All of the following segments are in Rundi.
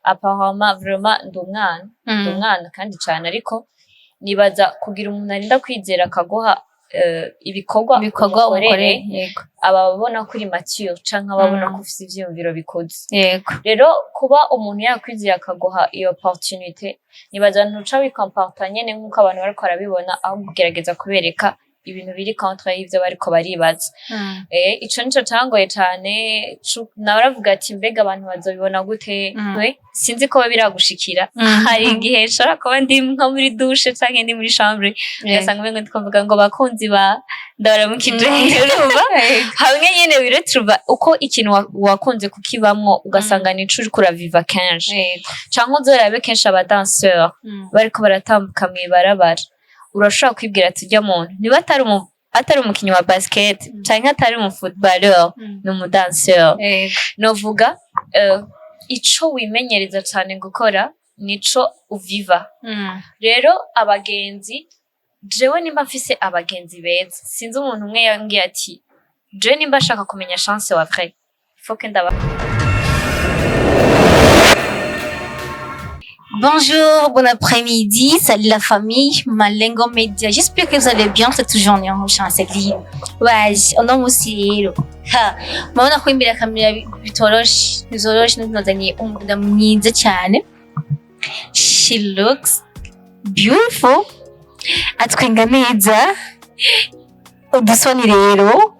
apparemment vraiment ndumwana kandi cyane ariko nibaza kugira umuntu arinda kwizera akaguha ibikorwa ukoreye ababona kuri mature canke ababona ko ufite ivyumviro bikuze rero kuba umuntu yakwizera akaguha iyo opportunité nibaza ntuca wikomporta nyene nk'uko abantu bariko barabibona aho kugerageza kubereka ibintu biri contre y'ivyo bariko baribaza ico nico cangoye cane naravuga ati mbega abantu bazobibona gute sinzi ko biragushikira hari igihe nshobora kuba ndi nko muri douche canke ndi muri chambre ugasanga umengo ndiko mvuga ngo bakunzi ba ndabaramukije urumva hamwe nyene wiretruva uko ikintu wakunze kukibamwo ugasanga nico uriko uraviva kenshi canke uzorabe kenshi abadanseur bariko baratambuka mw'ibarabara urashobora kwibwira ati ujya muntu niba atari umukinyi wa basket canke atari footballeur ni umudanseur novuga ico wimenyereza cyane gukora nico uviva rero abagenzi jewe nimba mfise abagenzi beza sinzi umuntu umwe yambwiye ati jewe nimba ashaka kumenya chance wa vrai faut que ndaba. Bonjour, bon après-midi, salut la famille, Malengo Media. J'espère que vous allez bien cette journée en cette ligne. Ouais, on a aussi ha. Mabona ko imbere kamera bitorosh, nizanye umuda mwiza cyane. She looks beautiful. Atwenga neza. Udusoni rero,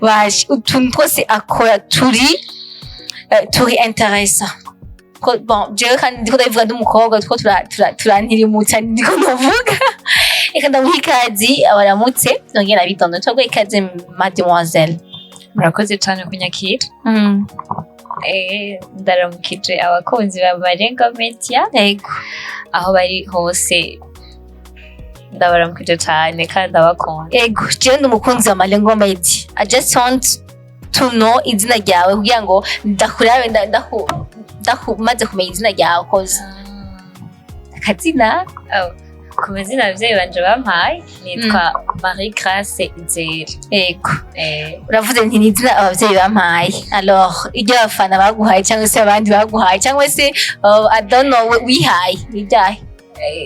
waje utuntu twose akora turi intéressant. Bon, jewe kandi ndiko ndabivuga ndumukobwa two turantirimutsa ndiko ndavuga reka ndamuha ikazi abaramutse nongera bitondo twabwo ikaze mademoiselle. Murakoze cyane kunyakira ndaramukije abakunzi ba Malengo Media aho bari hose ndabaramukije cyane kandi ndabakunda. Jewe ndumukunzi wa Malengo Media. I just want to know izina ryawe kugira ngo ndakurabe maze kumenya izina ryawe koza akazina ku mazina abavyeyi banje bampaye nitwa Marie Grace Izere. Uravuze nti ni izina abavyeyi bampaye, alors iryo abafana baguhaye cyangwa se abandi baguhaye cyangwa se I don't know wihaye nidahe?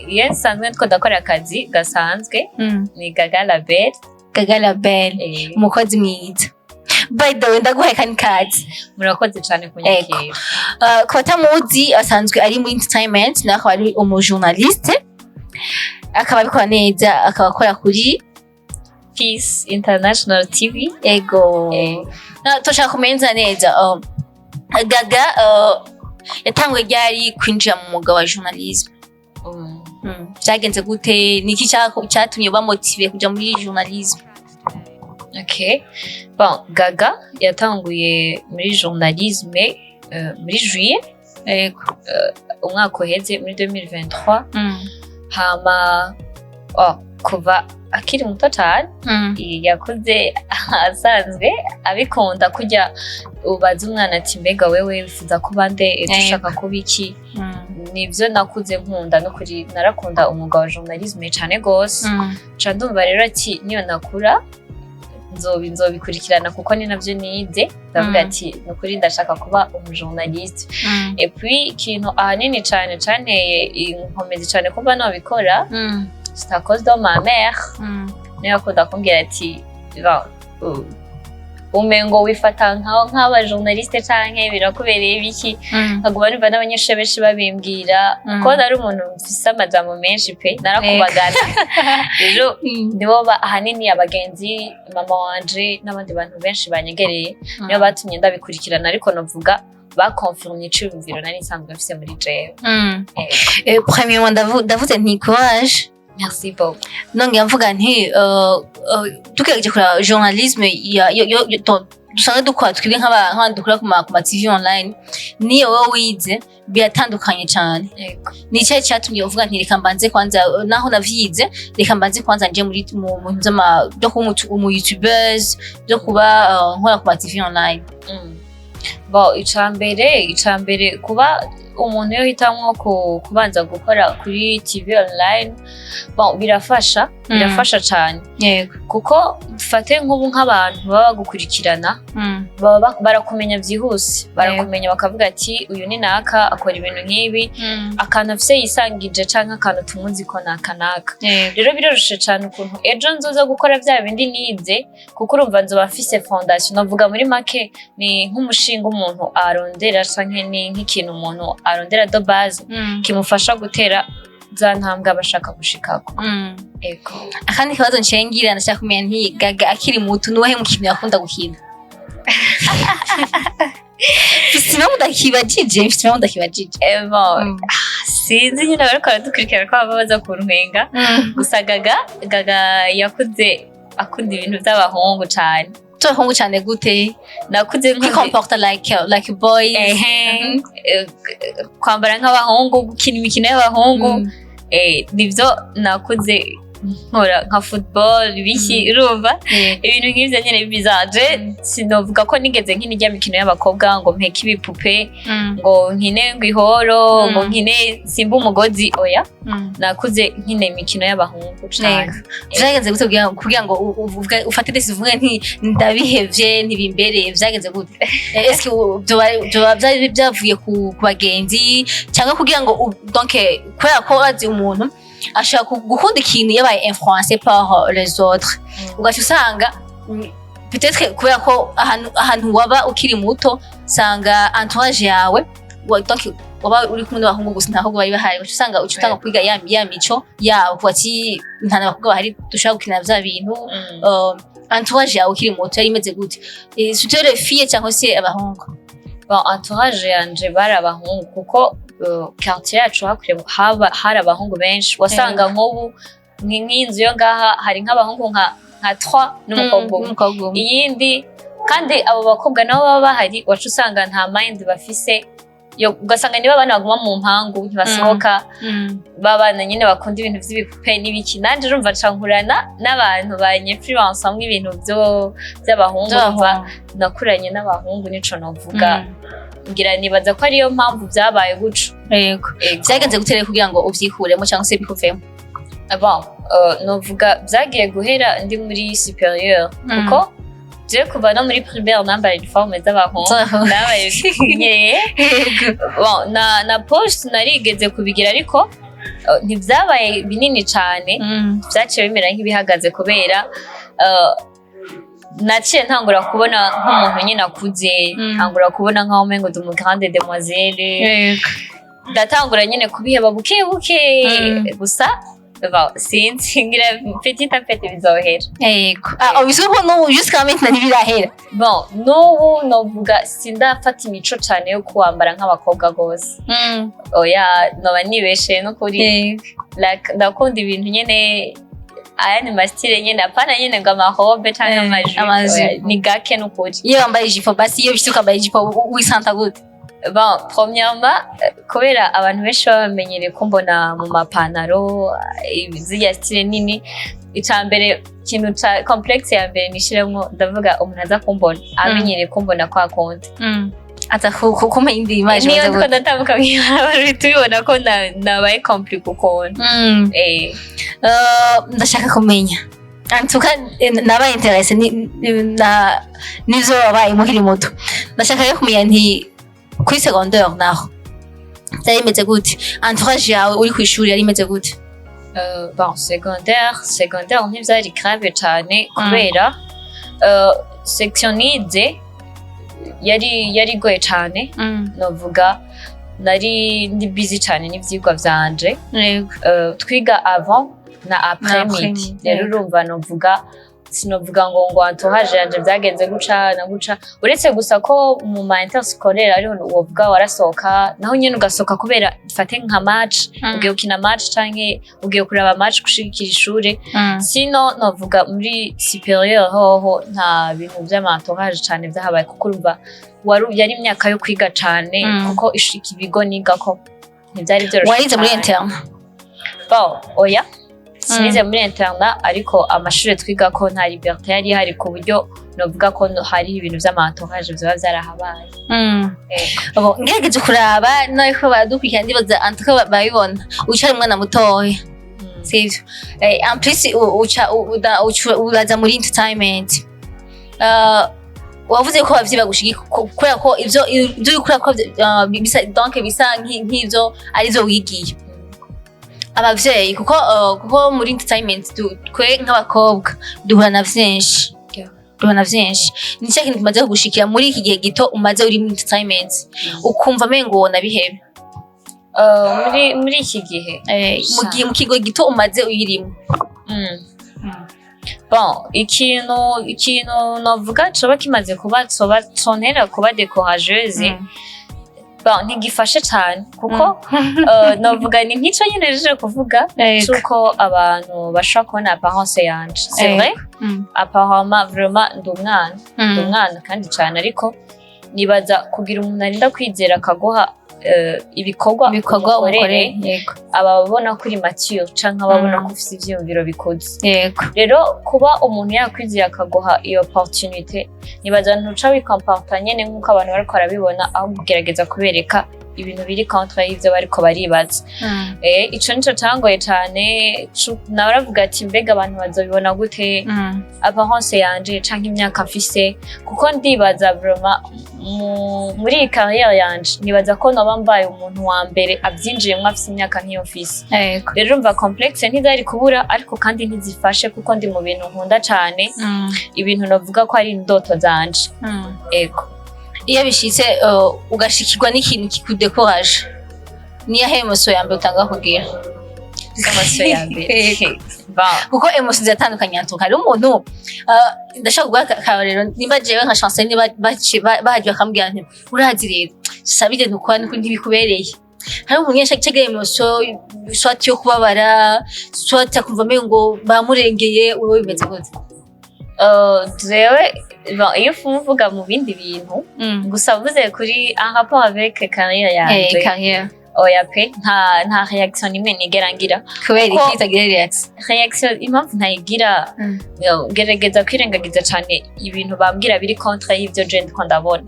Yes, sanzwe nitwa ndakora akazi gasanzwe ni GAGA la Belle. GAGA la Belle, umukozi mwiza. By the way, ndaguhaye kandi kazi. Murakoze cyane kunyakira. Ku batamuzi asanzwe ari muri entertainment naho ari umujournaliste akaba abikora neza akaba akora kuri Peace International TV. Toshaka kumenya neza GAGA yatanguye ryari kwinjira mu mwuga wa journalisme. Byagenze gute? Niki cyatumye bamotive kuja muri journalisme? Okay. Bon, GAGA yatanguye muri journalisme muri juillet umwaka uheze muri 2023 hama kuva akiri muto cyane yakuze asanzwe abikunda kujya ubaza umwana ati mbega wewe wifuza kuba nde ushaka kuba iki nivyo nakuze nkunda no kuri narakunda umwuga wa journalisme cyane gose ca ndumva rero ati niyo nakura nzobikurikirana kuko ni navyo nize ndavuga ati nukuri ndashaka kuba umujournaliste et puis ikintu ahanini cyane inkomezi cyane kuba nabikora c'est à cause de ma mère niyo akunda kumbwira ati umengo wifata nk'aba journaliste canke birakubereye biki nkaguma numva n'abanyeshuri benshi babimbwira ko nari umuntu mfise amajambo menshi pe narakubagana rero nibo ahanini abagenzi mama wanje n'abandi bantu benshi banyegereye niyo batumye ndabikurikirana ariko novuga bakonfirmye iciyumviro nari nsanzwe mfise muri jewe. Premièrement ndavuze nti courage. Merci beaucoup. Nongeye mvuga nti tukeje kura journalisme dusanzwe dukora twebwe nk'abantu dukora ku ma TV online niyo wowe wize biratandukanye cyane. Ni cyo cyatumye uvuga nti reka mbanze kwanza naho navyize reka mbanze kwanza nje muri mu nzama do ku mu YouTubers do kuba nkora ku ma TV online. Bon, icambere kuba umuntu yo hitamwo kubanza gukora kuri TV online, bon birafasha cyane. Yego. Kuko dufate nk'ubu nk'abantu baba gukurikirana, barakumenya byihuse, barakumenya bakavuga ati uyu ni naka akora ibintu nk'ibi, akantu afise yisangije canke akantu tumuzi ko nakanaka. Rero biroroshe cyane ukuntu ejo nzoza gukora bya bindi nize, kuko urumva nzoba mfise fondation. Navuga muri make ni nk'umushinga umuntu arondera canke ni nk'ikintu umuntu arondera de base kimufasha gutera za ntambwe abashaka gushikako. Ego. Akandi kibazo nshengira ndashaka kumenya nti Gaga akiri muto nuwahe mukino yakunda gukina? Fisima mudakibajije. Bon. Sinzi nyine bariko baradukurikira ko babaza kuntwenga. Gusa Gaga yakuze akunda ibintu by'abahungu cyane. Abahungu cyane gute? Nakuze comporta like boys. Kwambara nk'abahungu, gukina imikino y'abahungu. Nivyo nakuze nkora nka football biki urumva ibintu nk'ivyo nyene bizaje. Sinovuga ko nigeze nk'inijya mikino y'abakobwa ngo mpeke ibipupe ngo nkine ngwihoro ngo nkine simba umugozi. Oya, nakuze nkine imikino y'abahungu cyane. Vyagenze gute kugira ngo ufate decision nti ndabihevye ntibimbereye? Vyagenze gute? Eske byari byavuye ku bagenzi cyangwa kugira ngo donc kubera ko azi umuntu ashaka gukunda ikintu yabaye influencé par les autres, ugaca usanga peut-être kubera ko ahantu waba ukiri muto sanga entourage yawe donc waba uri kumwe n'abahungu gusa ntaho bari bahari, ugaca usanga utanga kwiga ya mico yabo ati nta n'abakobwa bahari dushaka gukina bya bintu. Entourage yawe ukiri muto yari imeze gute? C'était les filles cyangwa se abahungu? Bon, entourage yanje bari abahungu kuko quartier yacu hari abahungu benshi. Wasanga nk'ubu nk'inzu yo ngaha hari nk'abahungu nka 3 n'umukobwa iyindi, kandi abo bakobwa nabo baba bahari, wacu usanga nta mind bafise ugasanga niba abana baguma mu mpangu ntibasohoka, babana nyine bakunda ibintu by'ibipupe n'ibiki. Nanje urumva cankurana n'abantu banyinfluence amwe ibintu by'abahungu, nakuranye n'abahungu nico novuga. Ngira nibaza ko ariyo mpamvu byabaye guco. Yego. Vyagenze gutere kugira ngo uvyikuremo cyangwa se bikuvemo? Bon, novuga byagiye guhera ndi muri supérieur, kuko je kuva no muri primaire nambara uniforme z'abahungu nabaye bikinye. Bon, na post narigeze kubigira ariko ntibyabaye binini cyane, byaciye bimera nk'ibihagaze kubera naciye ntangura kubona nk'umuntu nyine akuze, ntangura kubona nk'aho umengo ndi grande demoiselle, ndatangura nyine kubiheba buke gusa sinzi ngira petit à petit bizohera. Yego. Ubisuko no jusqu'à maintenant ntibirahera. Bon, n'ubu novuga sindafata imico cyane yo kuwambara nk'abakobwa gose. Oya, noba nibeshe no kuri ndakunda ibintu nyene aya ni mastire nyene, apana nyene ngo amahobe cyangwa amajipo, ni gake n'ukuri. Iyo wambaye ijipo basi, iyo bisuka wambaye ijipo wisanta gute? Bon, premièrement, kubera abantu benshi bamenyereye ko mbona mu mapantaro ziriya style nini, icambere kintu ca complexe ya mbere nishiremwo, ndavuga umuntu aza kumbona amenyereye ko mbona kwa konti ata kuma indi image niyo ko ndatambuka mwibara tubibona ko nabaye complique ukuntu. Ndashaka kumenya antuka nabaye interesse nizo wabaye muhiri muto. Ndashaka kumenya nti kuri secondaire naho byari bimeze gute? Entourage yawe uri ku ishuri yari imeze gute? Bon, secondaire ntibyari grave cyane kubera section nize yari goye cyane. Novuga nari ndi busy cyane n'ivyigwa vyanje. Twiga avant na après midi, rero urumva novuga sinovuga ngo entourage yanje byagenze guca na guca, uretse gusa ko mu ma interscolaire ariho wovuga warasohoka naho nyene ugasoka kubera fate nka match, ugiye ukina match canke ugiye kuraba match gushigikira ishure. Sino novuga muri supérieur hoho nta bintu by'amantourage cyane byahabaye, kuko urumva yari imyaka yo kwiga cyane, kuko ishika ibigo niga ko ntibyari byoroshe. Warize muri interne? Bon, oya sinize muri interna, ariko amashuri twiga ko nta liberté yari hari ku buryo novuga ko hari ibintu vy'amantourage vyoba vyarahabaye. Ngerageje kuraba nariko baradukurikira ndibaza antuka babibona uca umwana mutoya sivyo en plus uraza muri entertainment wavuze ko abavyeyi bagushigika kubera ko ivyo ukora ko donc bisa nk'ivyo arizo wigiye abavyeyi kuko muri entertainment twe nk'abakobwa duhura na vyinshi ni cyo kintu tumaze kugushikira muri iki gihe gito umaze uri muri entertainment ukumva mengo nabihebe muri iki gihe mu kigo gito umaze uyirimo. Bon, ikintu novuga coba kimaze kuba contera kuba décourageuse. Bon, ntigifashe cyane kuko novuga ni nk'ico nyene rije kuvuga cuko abantu bashaka kubona apparence yanje. C'est vrai? Apparemment vraiment ndumwana kandi cyane ariko nibaza kugira umuntu arinda kwizera akaguha ibikorwa ukorere ababona kuri mature canke ababona ko ufite ivyiyumviro bikoze. Rero kuba umuntu yakwizera akaguha iyo opportunité nibaza ntuca wikomporta nyene nk'uko abantu bariko barabibona aho kugerageza kubereka ibintu biri contre y'ivyo bariko baribaza. Ico nico cangoye cane naravuga ati mbega abantu bazobibona gute apparence yanje canke imyaka mfise kuko ndibaza vraiment muri iyi carrière yanje nibaza ko noba mbaye umuntu wa mbere avyinjiyemwo afise imyaka nk'iyo mfise. Rero umva complexe ntizari kubura ariko kandi ntizifashe kuko ndi mu bintu nkunda cane ibintu novuga ko ari indoto zanje. Iyo bishitse ugashikirwa n'ikintu kikudekoraje niya emotion ya mbere utanga kugira emotion ya mbere kuko emotion zitandukanye atuka ari umuntu ndashaka guha akarero nimba jewe nka chance niba bahaje bakambwira nti urazi rero sabide nukora niko ntibikubereye hari umuntu yashaka cege emotion soit yo kubabara soit akumva mengo bamurengeye wewe bimeze gute. Jewe iyo uvuga mu bindi bintu gusa uvuze kuri en rapport avec carrière yanje oya pe nta reaction nimwe nigera ngira kubera iki itagira reaction impamvu ntayigira gerageza kwirengagiza cyane ibintu bambwira biri contre y'ivyo je ndiko ndabona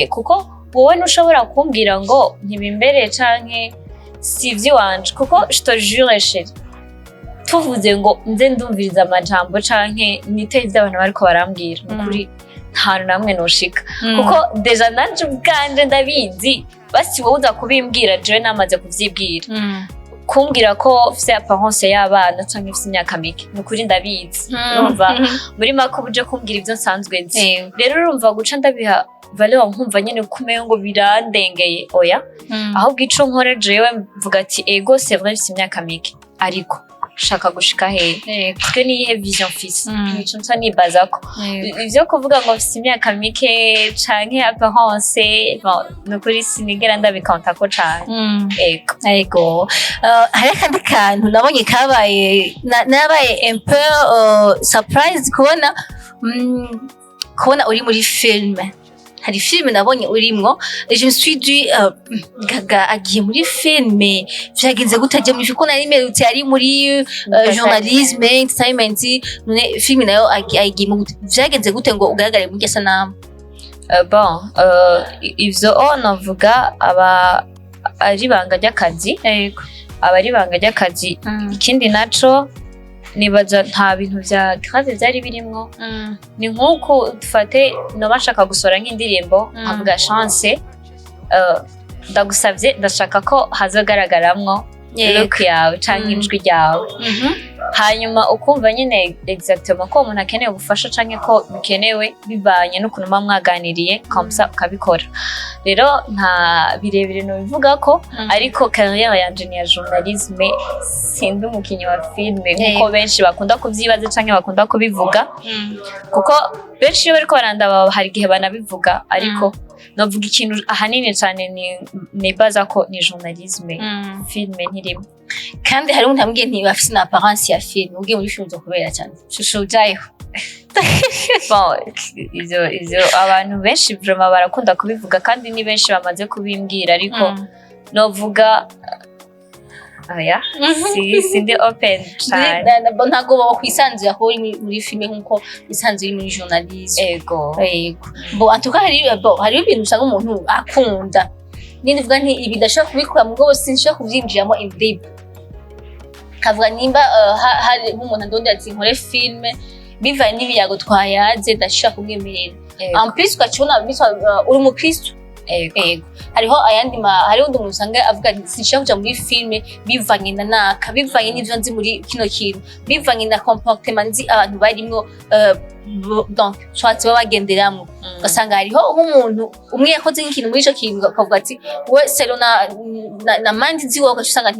kuko wowe ntushobora kumbwira ngo ntibimbereye canke sivyo wanje kuko je te jure chérie tuvuze ngo nze ndumviriza amajambo canke niteze abantu bariko barambwira ukuri nta namwe noshika kuko deja nanje ubwanje ndabizi basi wowe uza kubimbwira jewe namaze kuvyibwira kumbwira ko ufise apparence y'abana canke ufise imyaka mike nukuri ndabizi urumva muri mako buje kumbwira ivyo nsanzwe nzi rero urumva guca ndabiha valeur nkumva nyene kumeye ngo birandengeye oya ahubwo ico nkore jewe mvuga ati ego c'est vrai ufise imyaka mike ariko shaka gushika hehe twe niyihe vision fise nico nsa nibazako ivyo kuvuga ngo ufise imyaka mike canke apparence nukuri sinigera ndabikanta ko cane. Ego hari akandi kantu nabonye kabaye nabaye un peu surprise kubona uri muri filme. Hari filme nabonye urimwo je me suis dit Gaga agiye muri filme vyagenze gutaje muri kuko nari merutse ari muri journalisme entertainment none filme nayo agiye mu vyagenze gute ngo ugaragare muri sanamu. Bon ivyo navuga aba ari banga ry'akazi abari banga ry'akazi ikindi naco nibaza nta bintu vya grave vyari birimwo ni nkuko dufate no bashaka gusora nk'indirimbo avuga chance ndagusavye ndashaka ko hazogaragaramwo look yawe canke ijwi ryawe hanyuma ukumva nyene exactement ko umuntu akeneye ubufasha canke ko bikenewe bibanye n'ukuntu mwaganiriye kamsa ukabikora. Rero nta birebire no bivuga ko ariko carrière yanje ni ya journalisme sindi umukinyi wa filme nkuko benshi bakunda kuvyibaza canke bakunda kubivuga kuko benshi iyo bariko barandaba hari gihe banabivuga ariko novuga ikintu ahanini cyane ni baza ko ni journalisme filme ntirimo kandi hari umuntu ambwiye nti bafise na apparence ya filme ugiye muri filme zo kubera cyane shusho jayo. Bon izo abantu benshi vraiment barakunda kubivuga kandi ni benshi bamaze kubimbwira ariko novuga oya sindi open cyane ntabwo baba kwisanzura ko uri muri filime nk'uko bisanzwe uri muri journalisme ego bo antuka hari ibintu usanga umuntu akunda nindi vuga nti ibi ndashaka kubikora mu bwo sinshaka kuvyinjiramo in deep kavuga nimba hari nk'umuntu ndondera ati nkore filme bivaye n'ibiyago twayaze ndashaka kumwemerera en plus ukacibona uri umukristo ego hariho hariho undi muntu usanga avuga ati sinshaka kuja muri filme bivanye na naka bivanye n'ivyo nzi muri kino kintu bivanye na comportement nzi abantu barimwo donc swati bagenderamwo ugasanga hariho nk'umuntu umwe yakoze nk'ikintu muri ico kintu akavuga ati we selo na mandi nzi wowe usanga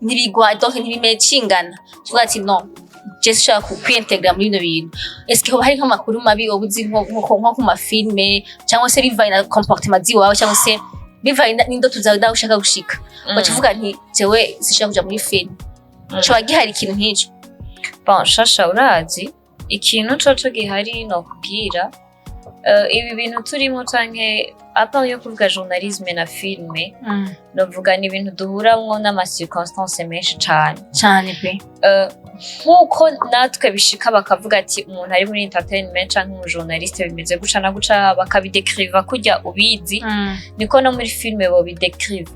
ntibigwa donc ntibimecingana tuvuga ati non just shaka kwintegra muri bino bintu eske hoba hari nk'amakuru mabi obuzi nko ku mafilme cyangwa se bivaye na comportement ziwawe cyangwa se bivaye n'indoto zawe dawe ushaka gushika bakivuga nti jewe sishaka kuja muri film cyo gihari ikintu nk'icyo bon shasha urazi ikintu coco gihari no kubwira ibi bintu turimo canke apa yo kuvuga journalisme na filme novuga ni ibintu duhuramwo n'ama-circonstances menshi cyane pe nkuko natwe bishika bakavuga ati umuntu ari muri entertainment canke umujournaliste bimeze guca na guca bakabidekriva kujya ubizi niko no muri filme bo bidekriva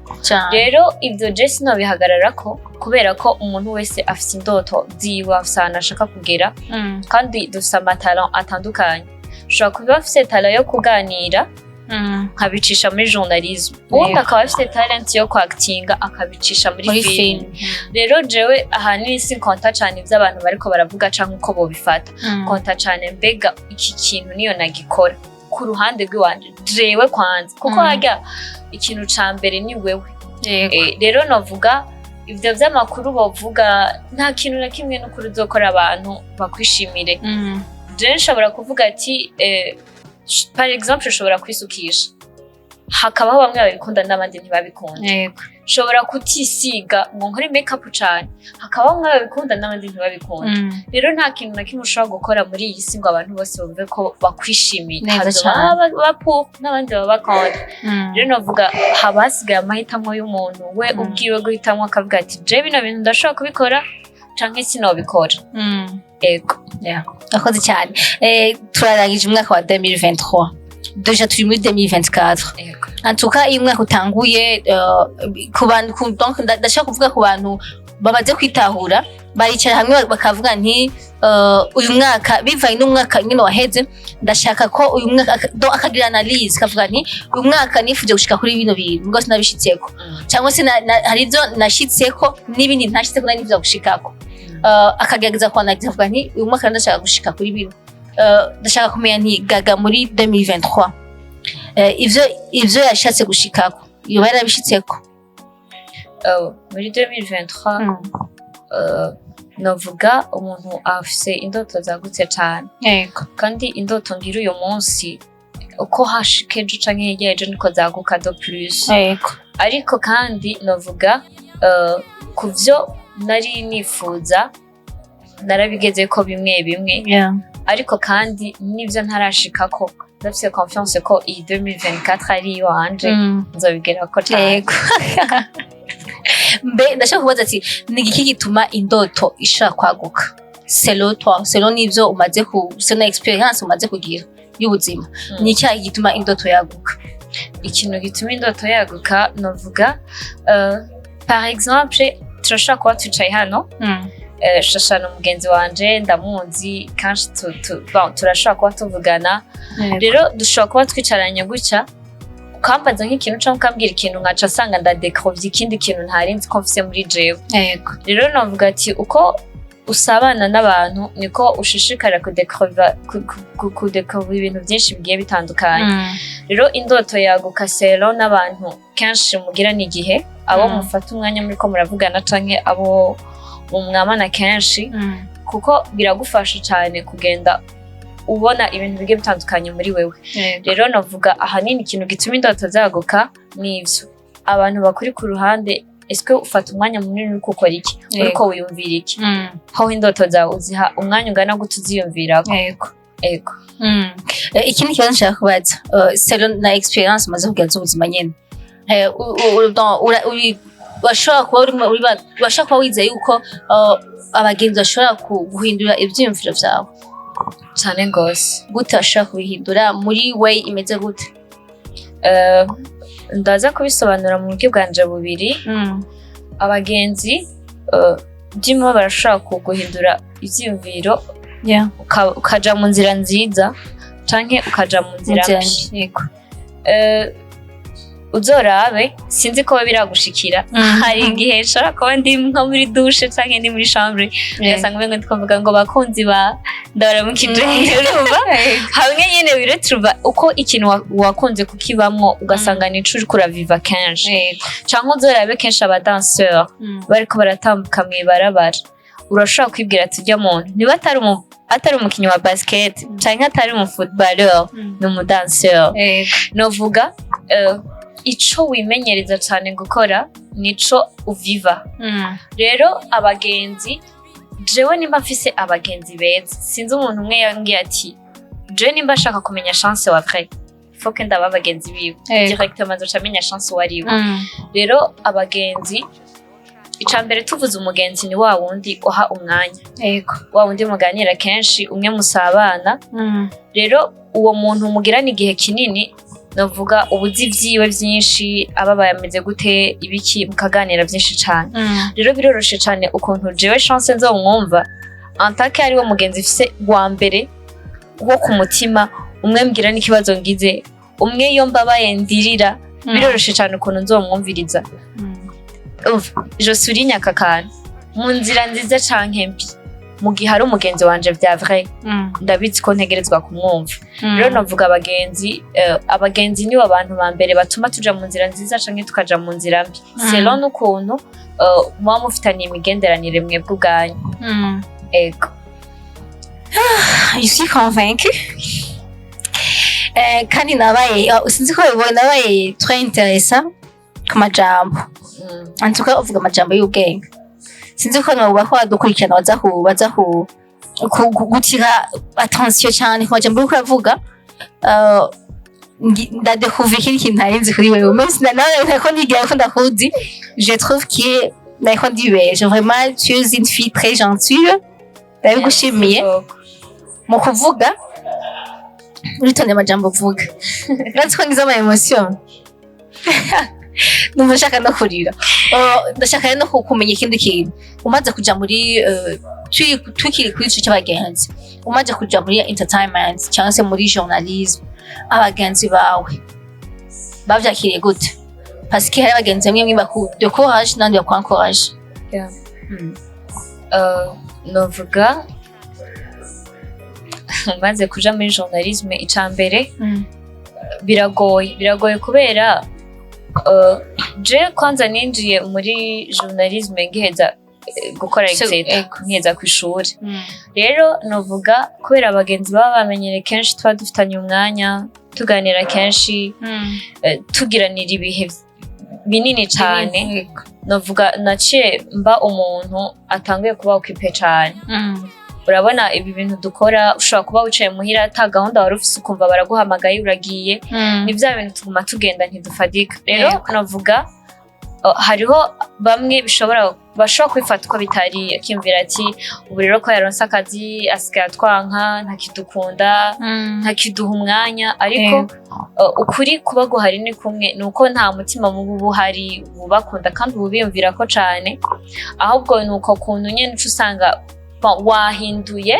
rero ivyo Jesse no bihagararako kubera ko umuntu wese afite indoto ziwe afana ashaka kugera kandi dufite amatalent atandukanye ushobora kuba afite talent yo kuganira nkabicisha muri journalism ubundi akaba afite talent yo kwactinga akabicisha muri film rero jewe ahanini sinkonta cyane iby'abantu bariko baravuga canke uko bobifata konta cyane mbega iki kintu niyo nagikora ku ruhande rw'iwanje jewe kwanza kuko hajya ikintu ca mbere ni wewe rero novuga ivyo vy'amakuru bovuga nta kintu na kimwe n'ukuri uzokora abantu bakwishimire je nshobora kuvuga ati par exemple ushobora kwisukisha hakabaho bamwe babikunda n'abandi ntibabikunda ushobora kutisiga ngo nkore makeup cyane hakabaho bamwe babikunda n'abandi ntibabikunda rero nta kintu na kimwe ushobora gukora muri iyi si ngo abantu bose bumve ko bakwishimiye n'abandi baba bakunda rero navuga haba hasigaye amahitamo y'umuntu we ubwiwe guhitamo akavuga ati je bino bintu ndashobora kubikora canke sinobikora ego akoze cyane turarangije umwaka wa 2023 deja turi muri 2024 antuka iyi mwaka utanguye ku bantu donc ndashaka kuvuga ku bantu bamaze kwitahura baricara hamwe bakavuga nti uyu mwaka bivaye n'umwaka nyine waheze ndashaka ko uyu mwaka akagira analyse kavuga nti uyu mwaka nifuje gushika kuri bino bintu ngo sinabishitseko cyangwa se hari ibyo nashitseko n'ibindi ntashitseko nari nivyo gushikako akagerageza kwanaliza avuga nti uyu mwaka ndashaka gushika kuri bino ndashaka kumenya nti gaga muri 2023 ivyo yashatse gushikako yoba yarabishitseko muri 2023 novuga umuntu afise indoto zagutse cyane kandi indoto ngira uyu munsi uko hashikeje canke yegeje niko zaguka do plus ariko kandi novuga kuvyo nari nifuza narabigeze ko bimwe ariko kandi nivyo ntarashikako ndafise confiance ko iyi 2024 ari iwanje nzobigerako cyane mbe ndashaka kubaza ati ni iki gituma indoto ishaka kwaguka selo nivyo umaze na experience umaze kugira y'ubuzima ni iki gituma indoto yaguka ikintu gituma indoto yaguka novuga par exemple turashaka kuba twicaye hano shashana umugenzi wanje ndamuzi kandi turashaka kuba tuvugana rero dushobora kuba twicaranye gutya ukambaza nk'ikintu cyangwa ukambwira ikintu nkaca asanga ndadekrovye ikindi kintu ntarinzi ko mfise muri jewe rero navuga ati uko usabana n'abantu niko ushishikara kudekrova ibintu byinshi bigiye bitandukanye rero indoto yaguka selo n'abantu kenshi mugira n'igihe abo mufata umwanya muri ko muravugana canke abo mwamana kenshi kuko biragufasha cyane kugenda ubona ibintu bigiye bitandukanye muri wewe rero navuga ahanini ikintu gituma indoto zaguka nivyo abantu bakuri ku ruhande eske ufata umwanya munini uri gukora iki uriko wiyumvira iki aho indoto zawe uziha umwanya ungana gute uziyumvirako ego ikindi kibazo nshaka kubaza selo na experience umaze kugenza ubuzima nyene bashobora kuba wizeye yuko abagenzi bashobora guhindura ivyiyumviro vyawe cyane gose. gute bashobora kubihindura muri way imeze gute? Ndaza kubisobanura mu buryo bwanje bubiri. Abagenzi by'imo barashobora kuguhindura ivyiyumviro ukaja mu nzira nziza canke ukaja mu nzira mbi. Uzorabe sinzi ko biragushikira. Hari igihe nshobora kuba ndi nko muri douche canke ndi muri chambre ugasanga umengo ndikuvuga ngo bakunzi ba ndabaramukije urumva hamwe nyene biretruva uko ikintu wakunze kukibamwo ugasanga nico uriko uraviva kenshi. Canke uzorabe kenshi abadanseur bariko baratambuka mw'ibarabara urashobora kwibwira tujya muntu niba atari umukinyi wa basket canke atari umu footballeur ni umudanseur. Novuga ico wimenyereza cyane gukora nico uviva. Rero abagenzi jewe nimba mfise abagenzi beza sinzi umuntu umwe yambwiye ati jewe nimba ashaka kumenya chance wa vrai faut que ndaba abagenzi biwe directement nzocamenya chance wariwe. Rero abagenzi icambere tuvuze umugenzi ni wa wundi uha umwanya wa wundi muganira kenshi umwe musabana. Rero uwo muntu mugirana igihe kinini novuga ubuzi vyiwe vyinshi ababaye ameze gute ibiki mukaganira vyinshi cane. Rero biroroshe cane ukuntu jewe chance nzomwumva antake ari wo mugenzi fise wa mbere wo ku mutima umwe mbwira n'ikibazo ngize umwe yo mbabaye ndirira. Biroroshe cane ukuntu nzomwumviriza. Je souligne aka kantu mu nzira nziza canke mbi mu gihe hari umugenzi wanje vya vrai ndabizi ko ntegerezwa kumwumva. Rero novuga abagenzi nibo abantu ba mbere batuma tuja mu nzira nziza canke tukaja mu nzira mbi selon ukuntu muba mufitaniye imigenderanire mwebwe ubwanyu. Je suis convaincue. Kandi nabaye sinzi ko nabaye très intéressant ku majambo. En tout cas uvuga amajambo y'ubwenge. Sinzi ko noba ko adukurikirana baza gutira attention cyane ku majambo y'uko uravuga. Ndadécouvrir ikintu ntarinzi kuri wewe. Même si nawe ko ndigira ko ndakuzi, je trouve que nako ndibeje. Vraiment tu es une fille très gentille. Ndabigushimiye mu kuvuga uritonde amajambo uvuga. Uretse ko ngize ama emotion. Numva nshaka no kurira. Ndashaka no kumenya ikindi kintu. Umaze kuja muri tukiri kuri ico cy'abagenzi. Umaze kuja muri entertainment cyangwa se muri journalisme. Abagenzi bawe bavyakiriye gute? Parce que hari abagenzi bamwe de courage nandi yo encourage. Novuga maze kuja muri journalisme icambere biragoye kubera je kwanza ninjiye muri journalisme ngiheza gukora exet nkeza ku ishuri. Rero novuga kubera abagenzi baba bamenyere kenshi twa dufitanye umwanya tuganira kenshi tugiranira ibihe binini cyane. Novuga naciye mba umuntu atanguye kuba occupé cyane. Urabona ibi bintu dukora ushobora kuba wicaye muhira ata gahunda wari ufise ukumva baraguhamagaye uragiye ni bya bintu tuguma tugenda ntidufadika. Rero navuga hariho bamwe bashobora kwifata uko bitari akimvira ati ubu rero ko yaronse akazi asigaye atwanka ntakidukunda ntakiduha umwanya. Ariko ukuri kuba guhari ni kumwe nuko nta mutima mubi buhari bubakunda kandi ubiyumvira ko cane ahubwo nuko kuntu nyene usanga wahinduye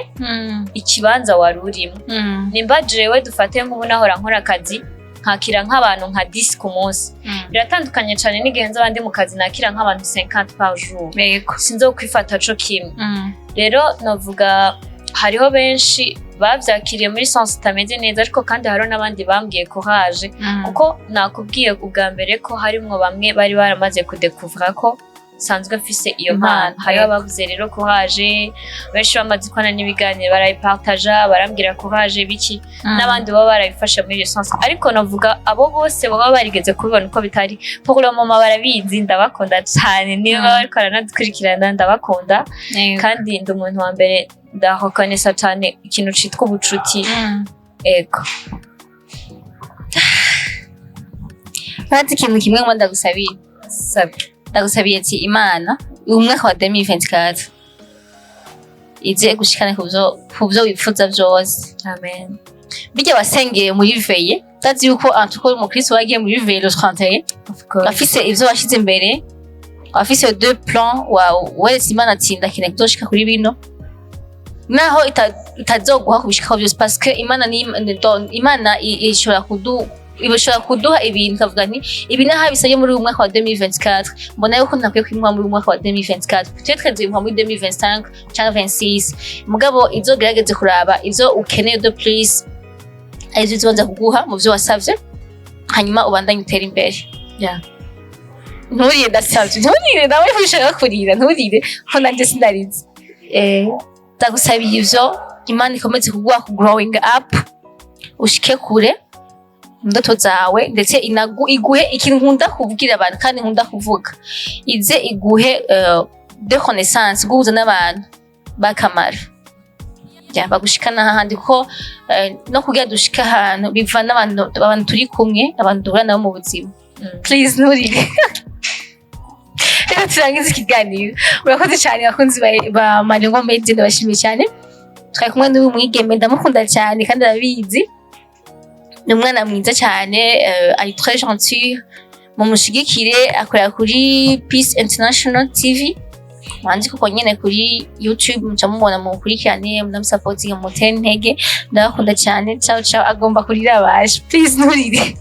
ikibanza wari urimo. Nimba jewe dufate nk'ubu nahora nkora akazi nkakira nk'abantu nka 10 ku munsi biratandukanye cyane n'igihe nzo bandi mu kazi nakira nk'abantu 50 par jour. Sinzo kwifata co kimwe. Rero navuga hariho benshi bavyakiriye muri sens itameze neza ariko kandi hariho n'abandi bambwiye courage kuko nakubwiye ubwa mbere ko harimwo bamwe bari baramaze kudekuvra ko sanzwe mfise iyo mpano. Hariho abavuze rero courage benshi bamaze kwana n'ibiganiro barayipartaja barambwira courage biki n'abandi baba barabifasha muri iyo sens. Ariko navuga abo bose baba barigeze kubibona uko bitari pour le moment barabizi ndabakunda cyane niba bariko baranadukurikirana ndabakunda kandi ndi umuntu wa mbere ndahokanesa cyane ikintu citwa ubucuti. Ego Kandi ikintu kimwe ngo ndagusabira ndagusabiye ati Imana umwaka wa 2024 ize gushikana kuvyo wipfuza vyose. Amen. Bijya wasengeye muri veye tazi yuko antuko umukristo wagiye muri veye le 31 afise ivyo washize imbere, afise deux plans wa Imana atsinda kine kuzoshika kuri bino naho itazoguha kubishika byose parce que Imana ishobora kuduha ibintu kavuga nti ibi naha bisaye muri uyu mwaka wa 2024 mbona yuko ntakwiye kwimwa muri uyu mwaka wa 2024 peut-être nzimwa muri 2025 cyangwa 26 mugabo izogerageze kuraba ivyo ukeneye de plus aizo zonza kuguha mu byo wasavye hanyuma ubandanye utera imbere. Nturire ndasavye nturire nawe ushaka kurira nturire ko nanje sindarize ndagusabiye ivyo Imana ikomeze kuguha ku growing up ushike kure ndoto zawe ndetse iguhe ikintu nkunda kubwira abantu kandi nkunda kuvuga ize iguhe de connaissance guhuza n'abantu bakamara bagushikana hahandi ko no kugira dushika ahantu biva n'abantu turi kumwe abantu duhura nabo mu buzima. Please nturire reka turangize ikiganiro. Urakoze cyane abakunzi ba Malengo Media ndabashimiye cyane. Twari kumwe n'uyu mwigeme ndamukunda cyane kandi arabizi ni umwana mwiza cyane ari très gentil mumushigikire akorera kuri Peace International TV wanzi kuko nyene kuri YouTube muca mubona mukurikirane munamusapotinga mutera intege ndabakunda cyane ciao ciao agomba kurira baje please nturire.